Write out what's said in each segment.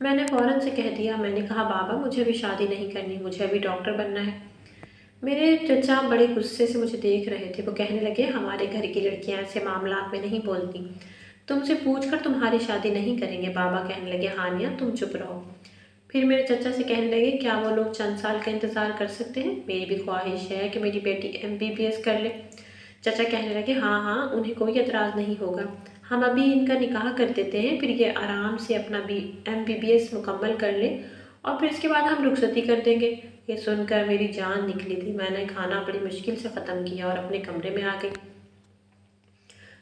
میں نے فوراً سے کہہ دیا، میں نے کہا بابا مجھے ابھی شادی نہیں کرنی، مجھے ابھی ڈاکٹر بننا ہے۔ میرے چچا بڑے غصے سے مجھے دیکھ رہے تھے، وہ کہنے لگے ہمارے گھر کی لڑکیاں ایسے معاملات میں نہیں بولتی، تم سے پوچھ کر تمہاری شادی نہیں کریں گے۔ بابا کہنے لگے ہانیہ تم چپ رہو۔ پھر میرے چچا سے کہنے لگے کیا وہ لوگ چند سال کا انتظار کر سکتے ہیں؟ میری بھی خواہش ہے کہ میری بیٹی MBBS کر لے۔ چچا کہنے لگے ہاں ہاں انہیں کوئی اعتراض نہیں ہوگا، ہم ابھی ان کا نکاح کر دیتے ہیں، پھر یہ آرام سے اپنا MBBS مکمل کر لے اور پھر اس کے بعد ہم رخصتی کر دیں گے۔ یہ سن کر میری جان نکلی تھی، میں نے کھانا بڑی مشکل سے ختم کیا اور اپنے کمرے میں آ گئی۔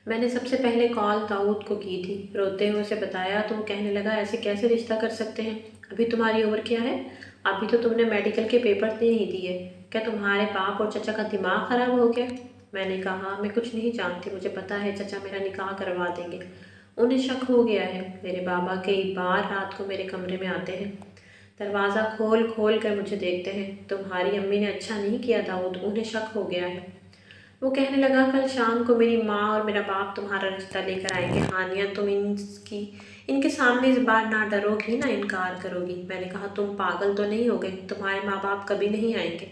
میں نے سب سے پہلے کال داؤد کو کی تھی، روتے ہوئے اسے بتایا تو وہ کہنے لگا ایسے کیسے رشتہ کر سکتے ہیں، ابھی تمہاری عمر کیا ہے، ابھی تو تم نے میڈیکل کے پیپر نہیں دیے، کیا تمہارے باپ اور چچا کا دماغ خراب ہو گیا؟ میں نے کہا میں کچھ نہیں جانتی، مجھے پتا ہے چچا میرا نکاح کروا دیں گے، انہیں شک ہو گیا ہے۔ میرے بابا کئی بار رات کو میرے کمرے میں آتے ہیں، دروازہ کھول کھول کر مجھے دیکھتے ہیں۔ تمہاری امی نے اچھا نہیں کیا داؤد، انہیں شک ہو گیا ہے۔ وہ کہنے لگا کل شام کو میری ماں اور میرا باپ تمہارا رشتہ لے کر آئیں گے، ہانیہ تم ان کے سامنے اس بار نہ ڈرو گی نہ انکار کرو گی۔ میں نے کہا تم پاگل تو نہیں ہو گئے، تمہارے ماں باپ کبھی نہیں آئیں گے۔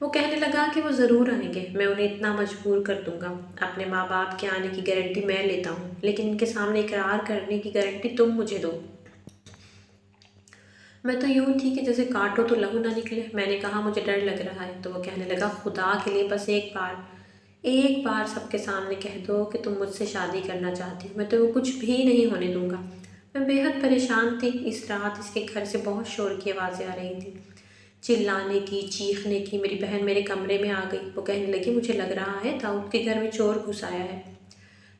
وہ کہنے لگا کہ وہ ضرور آئیں گے، میں انہیں اتنا مجبور کر دوں گا، اپنے ماں باپ کے آنے کی گارنٹی میں لیتا ہوں، لیکن ان کے سامنے اقرار کرنے کی گارنٹی تم مجھے دو۔ میں تو یوں تھی کہ جیسے کاٹو تو لہو نہ نکلے۔ میں نے کہا مجھے ڈر لگ رہا ہے، تو وہ کہنے لگا خدا کے لیے بس ایک بار سب کے سامنے کہہ دو کہ تم مجھ سے شادی کرنا چاہتی ہو، میں تو وہ کچھ بھی نہیں ہونے دوں گا۔ میں بے حد پریشان تھی۔ اس رات اس کے گھر سے بہت شور کی آوازیں آ رہی تھیں، چلانے کی، چیخنے کی۔ میری بہن میرے کمرے میں آ گئی، وہ کہنے لگی مجھے لگ رہا ہے داؤد کے گھر میں چور گھس آیا ہے۔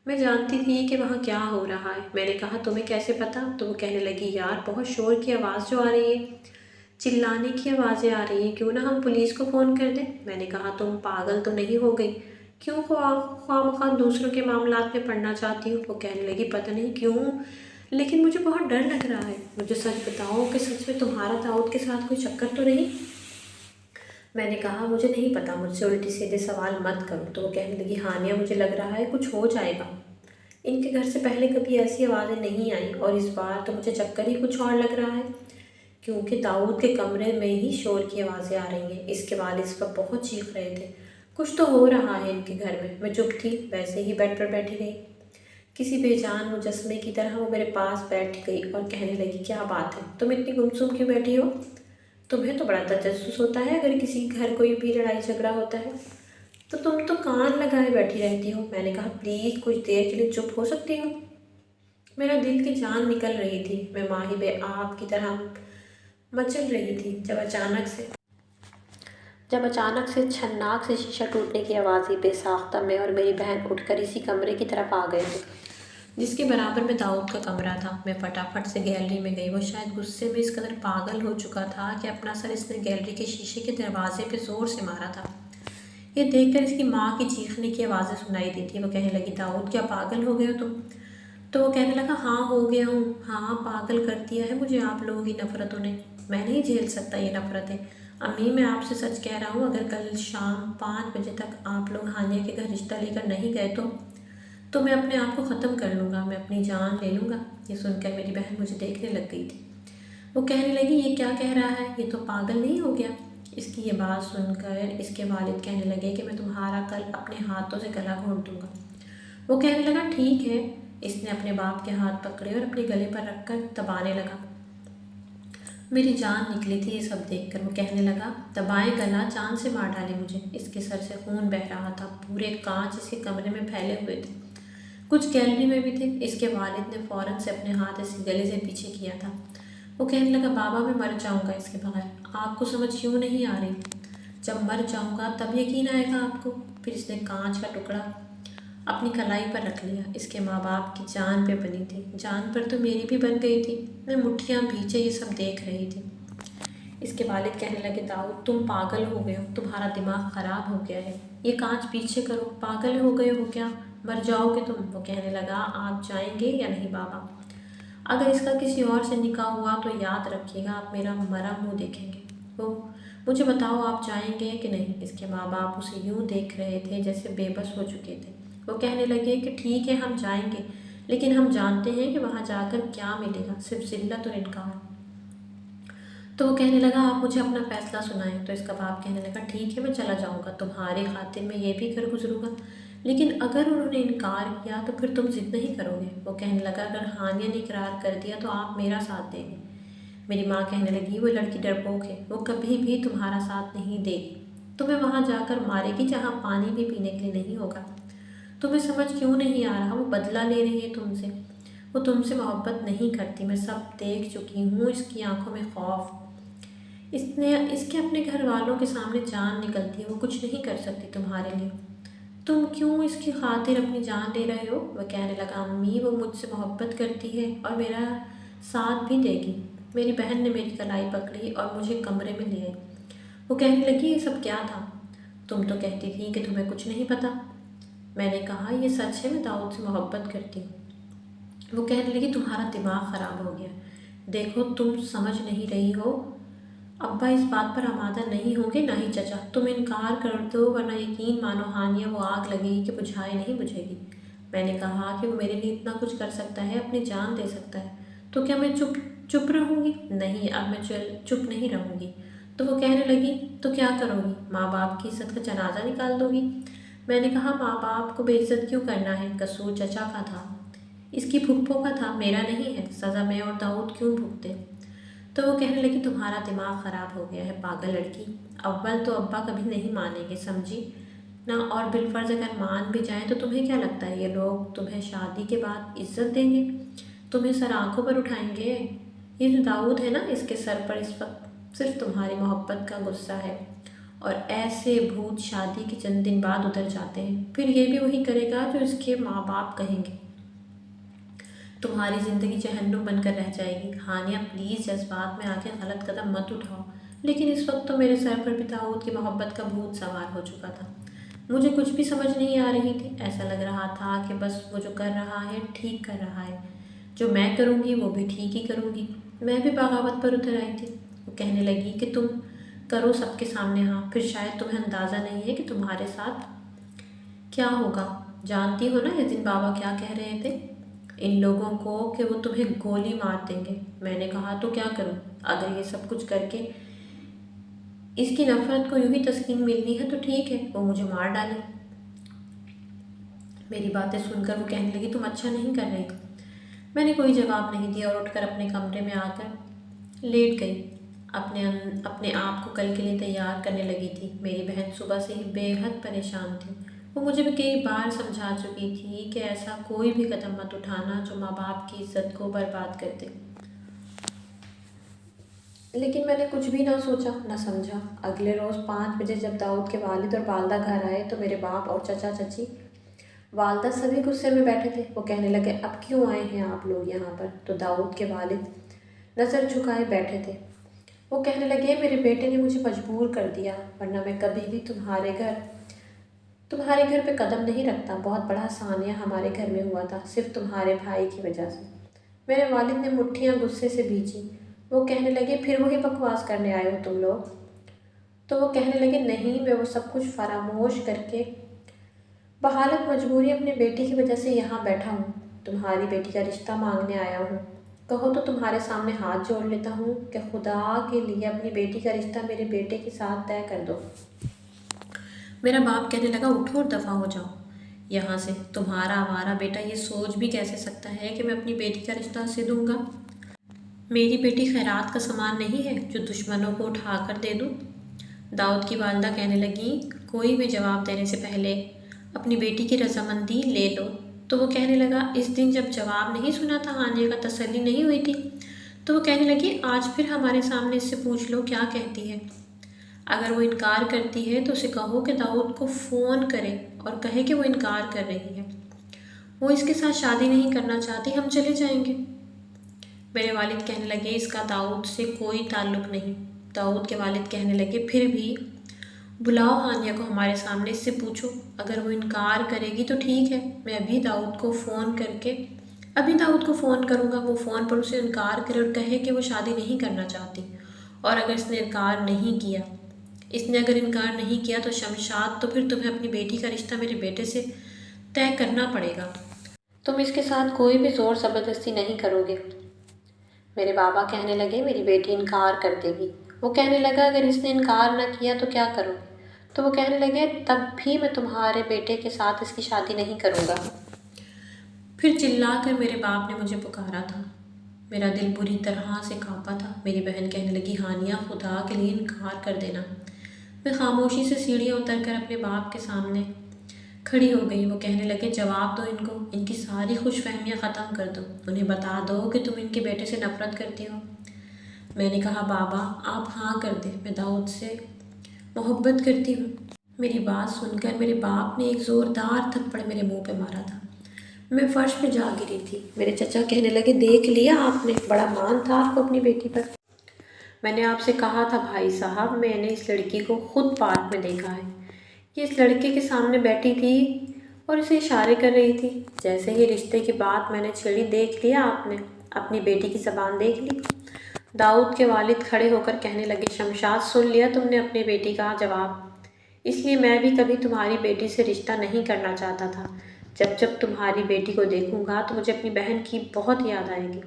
میں جانتی تھی کہ وہاں کیا ہو رہا ہے۔ میں نے کہا تمہیں کیسے پتا؟ تو وہ کہنے لگی یار بہت شور کی آواز جو آ رہی ہے، چلانے کی آوازیں آ رہی ہیں، کیوں نہ ہم پولیس کو فون کر دیں؟ میں نے کہا تم پاگل تو نہیں ہو گئی، کیوں خواہ مخواہ دوسروں کے معاملات میں پڑنا چاہتی ہو؟ وہ کہنے لگی پتہ نہیں کیوں لیکن مجھے بہت ڈر لگ رہا ہے، مجھے سچ بتاؤ کہ سچ میں تمہارا داؤد کے ساتھ کوئی چکر تو نہیں؟ میں نے کہا مجھے نہیں پتا، مجھ سے الٹی سیدھے سوال مت کرو۔ تو وہ کہنے لگی ہانیہ مجھے لگ رہا ہے کچھ ہو جائے گا، ان کے گھر سے پہلے کبھی ایسی آوازیں نہیں آئیں اور اس بار تو مجھے چکر ہی کچھ اور لگ رہا ہے، کیونکہ داؤد کے کمرے میں ہی شور کی آوازیں آ رہی ہیں۔ اس کے والد اس وقت بہت چیخ رہے تھے، کچھ تو ہو رہا ہے ان کے گھر میں۔ میں چپ تھی، ویسے ہی بیڈ پر بیٹھی رہی، کسی بے جان مجسمے کی طرح وہ میرے پاس بیٹھ گئی اور کہنے لگی کیا بات ہے، تم اتنی گمسم کیوں بیٹھی ہو؟ تمہیں تو بڑا تجسس ہوتا ہے، اگر کسی گھر کوئی بھی لڑائی جھگڑا ہوتا ہے تو تم تو کان لگائے بیٹھی رہتی ہو۔ میں نے کہا پلیز کچھ دیر کے لیے چپ ہو سکتی ہو؟ میرا دل کی جان نکل رہی تھی، میں ماہی بے آب کی طرح مچل رہی تھی جب اچانک سے چھناک سے شیشہ ٹوٹنے کی آواز بے ساختہ میں اور میری بہن اٹھ کر اسی کمرے کی طرف آ گئے تھے جس کے برابر میں داؤد کا کمرہ تھا۔ میں فٹافٹ سے گیلری میں گئی، وہ شاید غصے میں اس قدر پاگل ہو چکا تھا کہ اپنا سر اس نے گیلری کے شیشے کے دروازے پہ زور سے مارا تھا۔ یہ دیکھ کر اس کی ماں کی چیخنے کی آوازیں سنائی دی تھی۔ وہ کہنے لگی داؤد کیا پاگل ہو گئے ہو تم؟ تو وہ کہنے لگا ہاں ہو گیا ہوں، ہاں پاگل کر دیا ہے مجھے آپ لوگوں کی نفرتوں نے، میں نہیں جھیل سکتا یہ نفرتیں۔ امی میں آپ سے سچ کہہ رہا ہوں، اگر کل شام 5 بجے تک آپ لوگ ہانیہ کے گھر رشتہ لے کر نہیں گئے تو میں اپنے آپ کو ختم کر لوں گا، میں اپنی جان لے لوں گا۔ یہ سن کر میری بہن مجھے دیکھنے لگ گئی تھی، وہ کہنے لگی یہ کیا کہہ رہا ہے، یہ تو پاگل نہیں ہو گیا؟ اس کی یہ بات سن کر اس کے والد کہنے لگے کہ میں تمہارا کل اپنے ہاتھوں سے گلا گھونٹ دوں گا۔ وہ کہنے لگا ٹھیک ہے۔ اس نے اپنے باپ کے ہاتھ پکڑے اور اپنے گلے پر رکھ کر دبانے لگا۔ میری جان نکلی تھی یہ سب دیکھ کر۔ وہ کہنے لگا دبائے گلا، جان سے مار ڈالے مجھے۔ اس کے سر سے خون بہہ رہا تھا، پورے کانچ اس کے کمرے میں پھیلے ہوئے تھے، کچھ گیلری میں بھی تھے۔ اس کے والد نے فوراً سے اپنے ہاتھ اس کے گلے سے پیچھے کیا تھا۔ وہ کہنے لگا بابا میں مر جاؤں گا اس کے بغیر، آپ کو سمجھ کیوں نہیں آ رہی؟ جب مر جاؤں گا تب یقین آئے گا آپ کو۔ پھر اس نے کانچ کا ٹکڑا اپنی کلائی پر رکھ لیا۔ اس کے ماں باپ کی جان پہ بنی تھی، جان پر تو میری بھی بن گئی تھی۔ میں مٹھیاں بھیجے یہ سب دیکھ رہی تھی۔ اس کے والد کہنے لگے داؤد تم پاگل ہو گئے ہو، تمہارا دماغ خراب ہو گیا ہے، یہ کانچ پیچھے کرو، پاگل ہو گئے ہو کیا، مر جاؤ گے تم؟ وہ کہنے لگا آپ جائیں گے یا نہیں بابا؟ اگر اس کا کسی اور سے نکاح ہوا تو یاد رکھیے گا آپ میرا مرا منہ دیکھیں گے۔ وہ مجھے بتاؤ آپ جائیں گے کہ نہیں؟ اس کے ماں باپ اسے یوں دیکھ رہے تھے جیسے بے بس ہو چکے تھے۔ وہ کہنے لگے کہ ٹھیک ہے ہم جائیں گے، لیکن ہم جانتے ہیں کہ وہاں جا کر کیا ملے گا، صرف ذلت اور انکار۔ تو وہ کہنے لگا آپ مجھے اپنا فیصلہ سنائیں۔ تو اس کا باپ کہنے لگا ٹھیک ہے میں چلا جاؤں گا، تمہاری خاطر میں یہ بھی کر گزروں گا، لیکن اگر انہوں نے انکار کیا تو پھر تم ضد نہیں کرو گے؟ وہ کہنے لگا اگر ہانیہ نے اقرار کر دیا تو آپ میرا ساتھ دیں گے؟ میری ماں کہنے لگی وہ لڑکی ڈرپوک ہے، وہ کبھی بھی تمہارا ساتھ نہیں دے گی، تمہیں وہاں جا کر مارے گی جہاں پانی بھی پینے کے لیے نہیں ہوگا۔ تمہیں سمجھ کیوں نہیں آ رہا؟ وہ بدلہ لے رہی ہے تم سے، وہ تم سے محبت نہیں کرتی، میں سب دیکھ چکی ہوں، اس کی آنکھوں میں خوف، اس کے اپنے گھر والوں کے سامنے جان نکلتی ہے، وہ کچھ نہیں کر سکتی تمہارے لیے، تم کیوں اس کی خاطر اپنی جان لے رہے ہو؟ وہ کہنے لگا امی وہ مجھ سے محبت کرتی ہے اور میرا ساتھ بھی دے گی۔ میری بہن نے میری کلائی پکڑی اور مجھے کمرے میں لے آئی۔ وہ کہنے لگی یہ سب کیا تھا؟ تم تو کہتی تھی کہ تمہیں کچھ نہیں پتہ۔ میں نے کہا یہ سچ ہے، میں داؤد سے محبت کرتی ہوں۔ وہ کہنے لگی تمہارا دماغ خراب ہو گیا، دیکھو تم سمجھ نہیں رہی ہو، ابا اس بات پر آمادہ نہیں ہوں گے، نہ ہی چچا، تم انکار کر دو ورنہ یقین مانو ہانیہ وہ آگ لگے گی کہ بجھائے نہیں بجھے گی۔ میں نے کہا کہ وہ میرے لیے اتنا کچھ کر سکتا ہے، اپنی جان دے سکتا ہے، تو کیا میں چپ رہوں گی؟ نہیں، اب میں چپ نہیں رہوں گی۔ تو وہ کہنے لگی تو کیا کرو گی؟ ماں باپ کی عزت کا جنازہ نکال دو گی؟ میں نے کہا ماں باپ کو بے عزت کیوں کرنا ہے؟ قصور چچا کا تھا، اس کی پھپھو کا تھا، میرا نہیں ہے، سزا میں اور داؤد کیوں بھگتے؟ تو وہ کہنے لگی تمہارا دماغ خراب ہو گیا ہے پاگل لڑکی، اول تو ابا کبھی نہیں مانیں گے، سمجھی نہ، اور بالفرض اگر مان بھی جائیں تو تمہیں کیا لگتا ہے یہ لوگ تمہیں شادی کے بعد عزت دیں گے؟ تمہیں سر آنکھوں پر اٹھائیں گے؟ یہ جو داؤد ہے نا، اس کے سر پر اس وقت صرف تمہاری محبت کا غصہ ہے، اور ایسے بھوت شادی کے چند دن بعد اتر جاتے ہیں، پھر یہ بھی وہی کرے گا جو اس کے ماں باپ کہیں گے، تمہاری زندگی جہنم بن کر رہ جائے گی۔ ہانیہ پلیز جذبات میں آ کے غلط قدم مت اٹھاؤ، لیکن اس وقت تو میرے سر پر بھی داؤد کی محبت کا بھوت سوار ہو چکا تھا، مجھے کچھ بھی سمجھ نہیں آ رہی تھی، ایسا لگ رہا تھا کہ بس وہ جو کر رہا ہے ٹھیک کر رہا ہے، جو میں کروں گی وہ بھی ٹھیک ہی کروں گی۔ میں بھی بغاوت پر اتر آئی تھی۔ وہ کہنے لگی کہ تم کرو سب کے سامنے ہاں، پھر شاید تمہیں اندازہ نہیں ہے کہ تمہارے ساتھ کیا ہوگا۔ جانتی ہو نا اس دن بابا کیا کہہ رہے تھے ان لوگوں کو کہ وہ تمہیں گولی مار دیں گے؟ میں نے کہا تو کیا کروں؟ اگر یہ سب کچھ کر کے اس کی نفرت کو یوں ہی تسکین ملنی ہے تو ٹھیک ہے، وہ مجھے مار ڈالے۔ میری باتیں سن کر وہ کہنے لگی تم اچھا نہیں کر رہی۔ میں نے کوئی جواب نہیں دیا اور اٹھ کر اپنے کمرے میں آ کر لیٹ گئی، اپنے آپ کو کل کے لیے تیار کرنے لگی تھی۔ میری بہن صبح سے ہی بے حد پریشان تھی، وہ مجھے بھی کئی بار سمجھا چکی تھی کہ ایسا کوئی بھی قدم مت اٹھانا جو ماں باپ کی عزت کو برباد کر دے، لیکن میں نے کچھ بھی نہ سوچا نہ سمجھا۔ اگلے روز 5 بجے جب داؤد کے والد اور والدہ گھر آئے تو میرے باپ اور چچا چچی، والدہ سبھی غصے میں بیٹھے تھے۔ وہ کہنے لگے اب کیوں آئے ہیں آپ لوگ یہاں پر؟ تو داؤد کے والد نظر جھکائے بیٹھے تھے۔ وہ کہنے لگے میرے بیٹے نے مجھے مجبور کر دیا، ورنہ میں کبھی بھی تمہارے گھر پہ قدم نہیں رکھتا۔ بہت بڑا سانیہ ہمارے گھر میں ہوا تھا صرف تمہارے بھائی کی وجہ سے۔ میرے والد نے مٹھیاں غصے سے بھیجی۔ وہ کہنے لگے پھر وہی بکواس کرنے آئے ہو تم لوگ؟ تو وہ کہنے لگے نہیں، میں وہ سب کچھ فراموش کر کے بحالت مجبوری اپنے بیٹی کی وجہ سے یہاں بیٹھا ہوں، تمہاری بیٹی کا رشتہ مانگنے آیا ہوں۔ کہو تو تمہارے سامنے ہاتھ جوڑ لیتا ہوں کہ خدا کے لیے اپنی بیٹی کا رشتہ میرے بیٹے کے ساتھ طے کر دو۔ میرا باپ کہنے لگا اٹھو اور دفع ہو جاؤ یہاں سے، تمہارا آوارہ بیٹا یہ سوچ بھی کیسے سکتا ہے کہ میں اپنی بیٹی کا رشتہ اسے دوں گا؟ میری بیٹی خیرات کا سامان نہیں ہے جو دشمنوں کو اٹھا کر دے دوں۔ داؤد کی والدہ کہنے لگی کوئی بھی جواب دینے سے پہلے اپنی بیٹی کی رضامندی لے لو۔ تو وہ کہنے لگا اس دن جب جواب نہیں سنا تھا ہانیہ کا تسلی نہیں ہوئی تھی؟ تو وہ کہنے لگی آج پھر ہمارے سامنے اس سے پوچھ لو کیا کہتی ہے، اگر وہ انکار کرتی ہے تو اسے کہو کہ داؤد کو فون کرے اور کہے کہ وہ انکار کر رہی ہے، وہ اس کے ساتھ شادی نہیں کرنا چاہتی، ہم چلے جائیں گے۔ میرے والد کہنے لگے اس کا داؤد سے کوئی تعلق نہیں۔ داؤد کے والد کہنے لگے پھر بھی بلاؤ ہانیہ کو ہمارے سامنے، اس سے پوچھو، اگر وہ انکار کرے گی تو ٹھیک ہے، میں ابھی داؤد کو فون کروں گا، وہ فون پر اسے انکار کرے اور کہے کہ وہ شادی نہیں کرنا چاہتی، اور اگر اس نے انکار نہیں کیا تو شمشاد، تو پھر تمہیں اپنی بیٹی کا رشتہ میرے بیٹے سے طے کرنا پڑے گا۔ تم اس کے ساتھ کوئی بھی زور زبردستی نہیں کرو گے۔ میرے بابا کہنے لگے میری بیٹی انکار کر دے گی۔ وہ کہنے لگا اگر اس نے انکار نہ کیا تو کیا کرو گے؟ تو وہ کہنے لگے تب بھی میں تمہارے بیٹے کے ساتھ اس کی شادی نہیں کروں گا۔ پھر چلا کر میرے باپ نے مجھے پکارا تھا۔ میرا دل بری طرح سے کانپا تھا۔ میری بہن کہنے لگی ہانیہ خدا کے لیے انکار کر دینا۔ میں خاموشی سے سیڑھیاں اتر کر اپنے باپ کے سامنے کھڑی ہو گئی۔ وہ کہنے لگے جواب دو ان کو، ان کی ساری خوش فہمیاں ختم کر دو، انہیں بتا دو کہ تم ان کے بیٹے سے نفرت کرتی ہو۔ میں نے کہا بابا آپ ہاں کر دیں، میں داؤد سے محبت کرتی ہوں۔ میری بات سن کر میرے باپ نے ایک زوردار تھپڑ میرے منہ پہ مارا تھا۔ میں فرش پہ جا گری تھی۔ میرے چچا کہنے لگے دیکھ لیا آپ نے، بڑا مان تھا آپ کو اپنی بیٹی پر۔ میں نے آپ سے کہا تھا بھائی صاحب، میں نے اس لڑکی کو خود پارک میں دیکھا ہے، یہ اس لڑکے کے سامنے بیٹھی تھی اور اسے اشارے کر رہی تھی۔ جیسے ہی رشتے کی بات میں نے چھیڑی دیکھ لیا آپ نے، اپنی بیٹی کی زبان دیکھ لی۔ داؤد کے والد کھڑے ہو کر کہنے لگے شمشاد سن لیا تم نے اپنی بیٹی کا جواب، اس لیے میں بھی کبھی تمہاری بیٹی سے رشتہ نہیں کرنا چاہتا تھا۔ جب جب تمہاری بیٹی کو دیکھوں گا تو مجھے اپنی بہن کی بہت یاد آئے گی،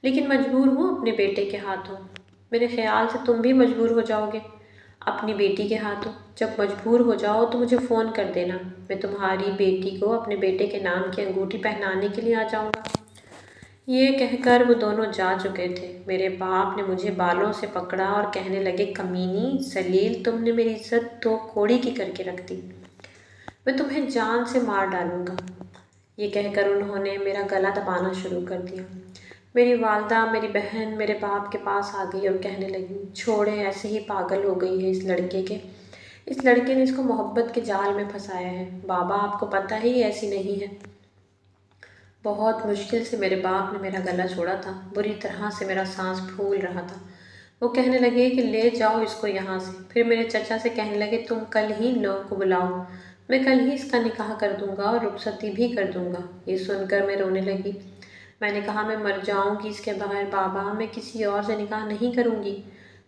لیکن مجبور ہوں اپنے بیٹے کے ہاتھوں۔ میرے خیال سے تم بھی مجبور ہو جاؤ گے اپنی بیٹی کے ہاتھوں۔ جب مجبور ہو جاؤ تو مجھے فون کر دینا، میں تمہاری بیٹی کو اپنے بیٹے کے نام کی انگوٹھی پہنانے کے لیے آ جاؤں گا۔ یہ کہہ کر وہ دونوں جا چکے تھے۔ میرے باپ نے مجھے بالوں سے پکڑا اور کہنے لگے کمینی ذلیل، تم نے میری عزت تو کوڑی کی کر کے رکھ دی، میں تمہیں جان سے مار ڈالوں گا۔ یہ کہہ کر انہوں نے میرا گلا دبانا شروع کر دیا۔ میری والدہ میری بہن میرے باپ کے پاس آ گئی اور کہنے لگی چھوڑیں، ایسے ہی پاگل ہو گئی ہے اس لڑکے نے اس کو محبت کے جال میں پھنسایا ہے۔ بابا آپ کو پتہ ہی ایسی نہیں ہے۔ بہت مشکل سے میرے باپ نے میرا گلا چھوڑا تھا، بری طرح سے میرا سانس پھول رہا تھا۔ وہ کہنے لگے کہ لے جاؤ اس کو یہاں سے۔ پھر میرے چچا سے کہنے لگے تم کل ہی لوگوں کو بلاؤ، میں کل ہی اس کا نکاح کر دوں گا اور رخصتی بھی کر دوں گا۔ یہ سن کر میں رونے لگی۔ میں نے کہا میں مر جاؤں گی اس کے بغیر بابا، میں کسی اور سے نکاح نہیں کروں گی۔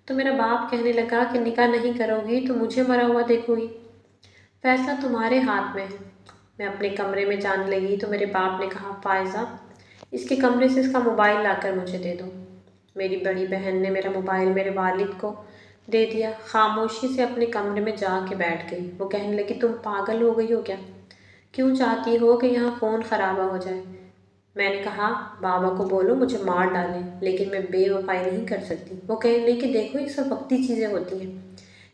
تو میرا باپ کہنے لگا کہ نکاح نہیں کرو گی تو مجھے مرا ہوا دیکھو گی، فیصلہ تمہارے ہاتھ میں ہے۔ میں اپنے کمرے میں جانے لگی تو میرے باپ نے کہا فائزہ اس کے کمرے سے اس کا موبائل لا کر مجھے دے دو۔ میری بڑی بہن نے میرا موبائل میرے والد کو دے دیا، خاموشی سے اپنے کمرے میں جا کے بیٹھ گئی۔ وہ کہنے لگی تم پاگل ہو گئی ہو کیا؟ کیوں چاہتی ہو کہ یہاں فون خراب ہو جائے؟ میں نے کہا بابا کو بولو مجھے مار ڈالیں، لیکن میں بے وفائی نہیں کر سکتی۔ وہ کہنے لگی کہ دیکھو یہ سب وقتی چیزیں ہوتی ہیں،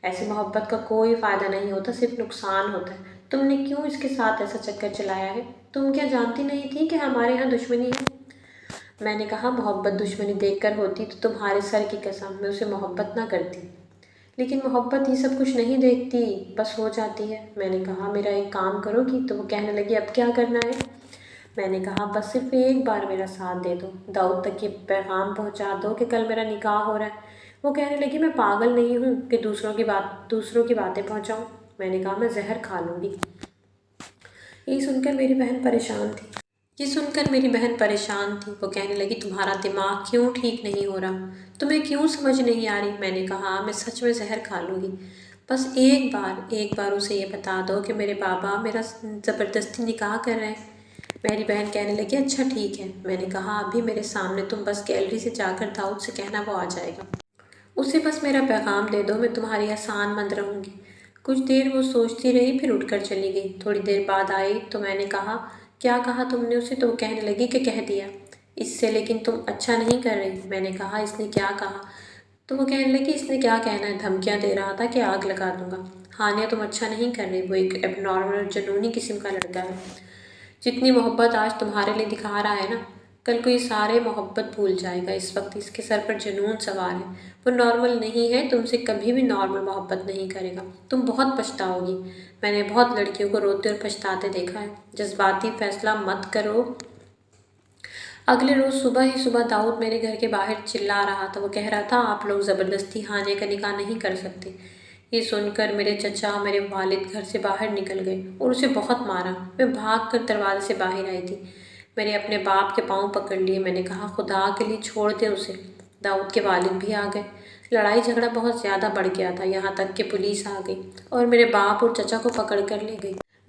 ایسی محبت کا کوئی فائدہ نہیں ہوتا، صرف نقصان ہوتا ہے۔ تم نے کیوں اس کے ساتھ ایسا چکر چلایا ہے؟ تم کیا جانتی نہیں تھی کہ ہمارے ہاں دشمنی ہے؟ میں نے کہا محبت دشمنی دیکھ کر ہوتی تو تمہارے سر کی قسم میں اسے محبت نہ کرتی، لیکن محبت یہ سب کچھ نہیں دیکھتی، بس ہو جاتی ہے۔ میں نے کہا میرا ایک کام کرو گی؟ تو وہ کہنے لگی اب کیا کرنا ہے؟ میں نے کہا بس صرف ایک بار میرا ساتھ دے دو، داؤد تک یہ پیغام پہنچا دو کہ کل میرا نکاح ہو رہا ہے۔ وہ کہنے لگی میں پاگل نہیں ہوں کہ دوسروں کی باتیں پہنچاؤں۔ میں نے کہا میں زہر کھا لوں گی۔ یہ سن کر میری بہن پریشان تھی۔ وہ کہنے لگی تمہارا دماغ کیوں ٹھیک نہیں ہو رہا؟ تمہیں کیوں سمجھ نہیں آ رہی؟ میں نے کہا میں سچ میں زہر کھا لوں گی، بس ایک بار اسے یہ بتا دو کہ میرے بابا میرا زبردستی نکاح کر رہے ہیں۔ میری بہن کہنے لگی اچھا ٹھیک ہے۔ میں نے کہا ابھی میرے سامنے تم بس گیلری سے جا کر داؤد سے کہنا وہ آ جائے گا، اسے بس میرا پیغام دے دو، میں تمہاری آسان مند رہوں گی۔ کچھ دیر وہ سوچتی رہی، پھر اٹھ کر چلی گئی۔ تھوڑی دیر بعد آئی تو میں نے کہا کیا کہا تم نے اسے؟ تو وہ کہنے لگی کہ کہہ دیا اس سے، لیکن تم اچھا نہیں کر رہی۔ میں نے کہا اس نے کیا کہا؟ تو وہ کہنے لگی اس نے کیا کہنا ہے، دھمکیاں دے رہا تھا کہ آگ لگا دوں گا۔ ہانیہ تم اچھا نہیں کر رہی، وہ ایک اب نارمل اور جنونی قسم کا لڑکا ہے، جتنی محبت آج تمہارے لیے دکھا رہا ہے نا، کل کو یہ سارے محبت بھول جائے گا۔ اس وقت اس کے سر پر جنون سوار ہے، وہ نارمل نہیں ہے، تم سے کبھی بھی نارمل محبت نہیں کرے گا، تم بہت پچھتاؤ گی۔ میں نے بہت لڑکیوں کو روتے اور پچھتاتے دیکھا ہے۔ جذباتی فیصلہ مت کرو۔ اگلے روز صبح داؤد میرے گھر کے باہر چلا رہا تھا۔ وہ کہہ رہا تھا آپ لوگ زبردستی ہانیہ کا نکاح نہیں کر سکتے۔ یہ سن کر میرے چچا میرے والد گھر سے باہر نکل گئے اور اسے بہت مارا۔ میں بھاگ کر دروازے سے باہر آئی تھی، میں نے اپنے باپ کے پاؤں پکڑ لیے۔ میں نے کہا خدا کے لیے چھوڑ دے اسے۔ داؤد کے والد بھی آ گئے۔ لڑائی جھگڑا بہت زیادہ بڑھ گیا تھا، یہاں تک کہ پولیس آ گئی اور میرے باپ اور چچا کو پکڑ کر لے گئی۔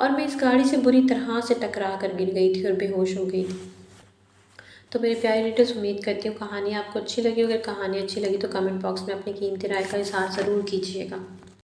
اور میں اس گاڑی سے بری طرح سے ٹکرا کر گر گئی تھی اور بے ہوش ہو گئی تھی۔ تو میرے پیارے ریڈرز، امید کرتی ہوں کہانی آپ کو اچھی لگی۔ اگر کہانی اچھی لگی تو کمنٹ باکس میں اپنی قیمتی رائے کا اظہار ضرور کیجیے گا۔